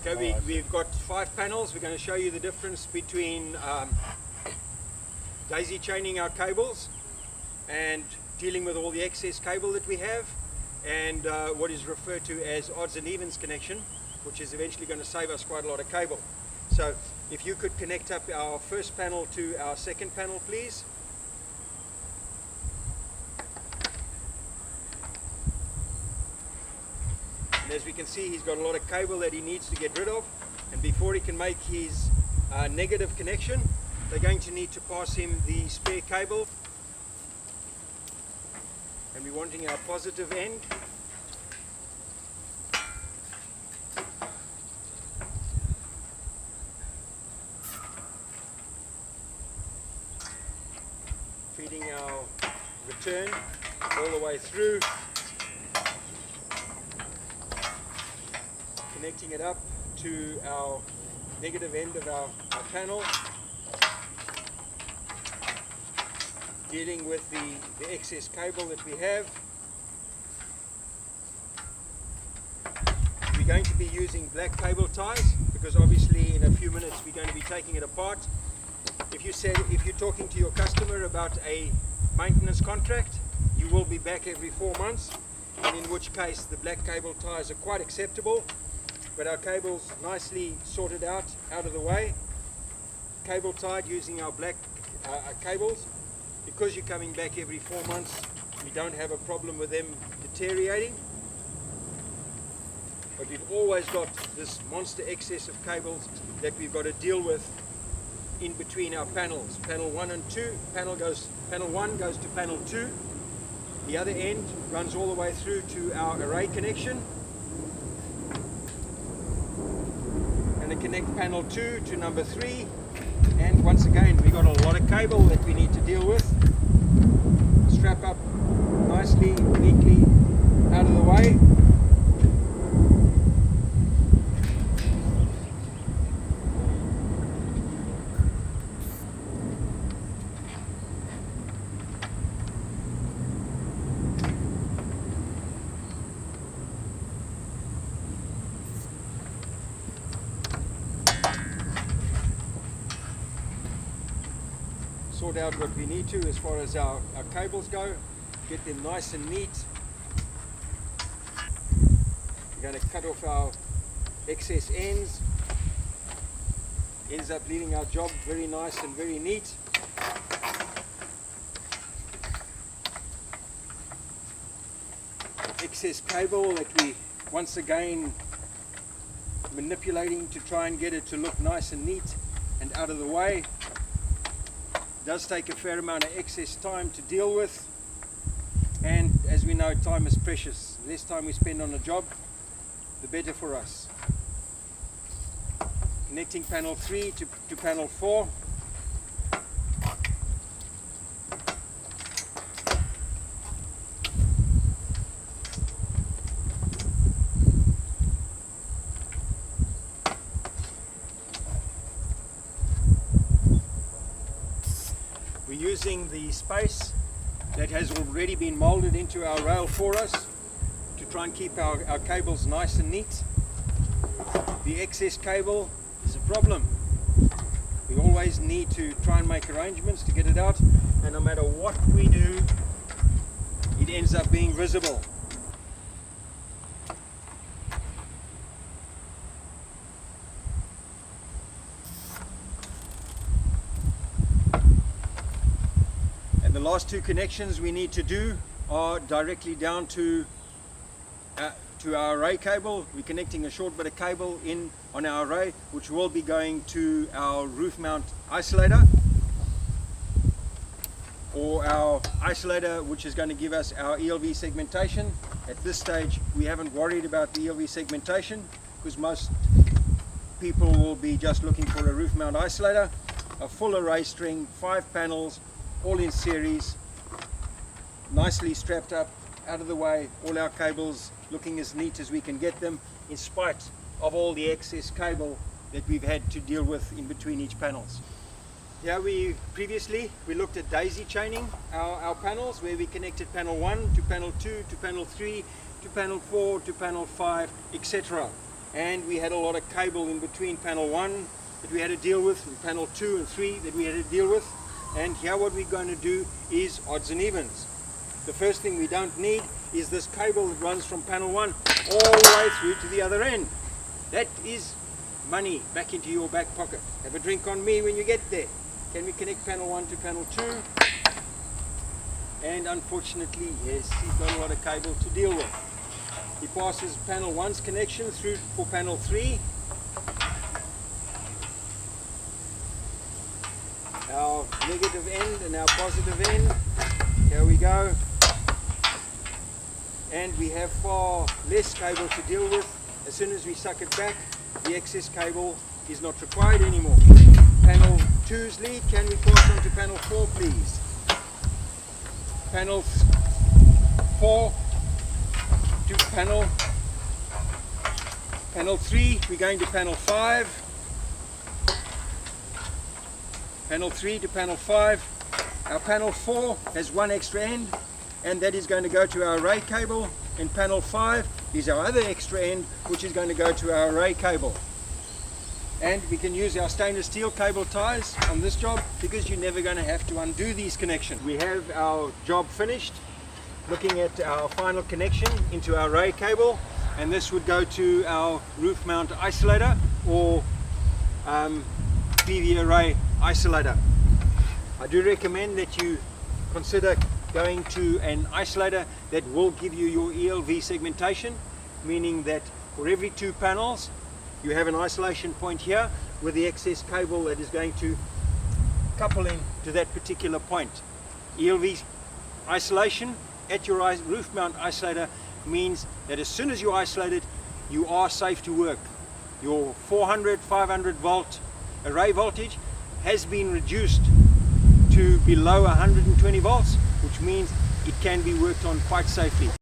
Okay, we've got 5 panels. We're going to show you the difference between daisy chaining our cables and dealing with all the excess cable that we have, and what is referred to as odds and evens connection, which is eventually going to save us quite a lot of cable. So if you could connect up our first panel to our second panel, please. And as we can see, he's got a lot of cable that he needs to get rid of, and before he can make his negative connection, they're going to need to pass him the spare cable, and we're wanting our positive end. Feeding our return all the way through, connecting it up to our negative end of our panel, dealing with the excess cable that we have. We're going to be using black cable ties because obviously in a few minutes we're going to be taking it apart. If you're talking to your customer about a maintenance contract, you will be back every 4 months, and in which case the black cable ties are quite acceptable. But our cables nicely sorted out of the way, cable tied using our black cables. Because you're coming back every 4 months, we don't have a problem with them deteriorating. But we've always got this monster excess of cables that we've got to deal with in between our panels. Panel 1 and 2, panel 1 goes to panel 2. The other end runs all the way through to our array connection. And to connect panel 2 to number 3. And once again, we've got a lot of cable that we need to deal with. Strap up nicely, neatly out of the way. Sort out what we need to as far as our cables go, get them nice and neat. We're going to cut off our excess ends, ends up leaving our job very nice and very neat. Excess cable that we once again manipulating to try and get it to look nice and neat and out of the way. Does take a fair amount of excess time to deal with, and as we know, time is precious. The less time we spend on a job, the better for us. Connecting panel 3 to panel 4. Using the space that has already been molded into our rail for us to try and keep our cables nice and neat. The excess cable is a problem. We always need to try and make arrangements to get it out, and no matter what we do, it ends up being visible. The last 2 connections we need to do are directly down to our array cable. We're connecting a short bit of cable in on our array, which will be going to our roof mount isolator, or our isolator which is going to give us our ELV segmentation. At this stage we haven't worried about the ELV segmentation because most people will be just looking for a roof mount isolator. A full array string, 5 panels, all in series, nicely strapped up, out of the way, all our cables looking as neat as we can get them, in spite of all the excess cable that we've had to deal with in between each panels. Yeah, previously we looked at daisy chaining our panels, where we connected panel 1 to panel 2 to panel 3 to panel 4 to panel 5, etc. and we had a lot of cable in between panel 1 that we had to deal with, and panel 2 and 3 that we had to deal with. And here what we're going to do is odds and evens. The first thing we don't need is this cable that runs from panel 1 all the way through to the other end. That is money back into your back pocket. Have a drink on me when you get there. Can we connect panel 1 to panel 2? And unfortunately, yes, he's got a lot of cable to deal with. He passes panel 1's connection through for panel 3. Our negative end and our positive end. Here we go. And we have far less cable to deal with. As soon as we suck it back, the excess cable is not required anymore. Panel 2's lead, can we pass on to panel 4 please? Panel 4 to panel 3, we're going to panel 5. Panel 3 to panel 5. Our panel 4 has one extra end, and that is going to go to our array cable, and panel 5 is our other extra end, which is going to go to our array cable. And we can use our stainless steel cable ties on this job because you're never going to have to undo these connections. We have our job finished. Looking at our final connection into our array cable, and this would go to our roof mount isolator or PV array isolator. I do recommend that you consider going to an isolator that will give you your ELV segmentation, meaning that for every 2 panels you have an isolation point here with the excess cable that is going to couple in to that particular point. ELV isolation at your roof mount isolator means that as soon as you isolate it, you are safe to work. Your 400, 500 volt array voltage has been reduced to below 120 volts, which means it can be worked on quite safely.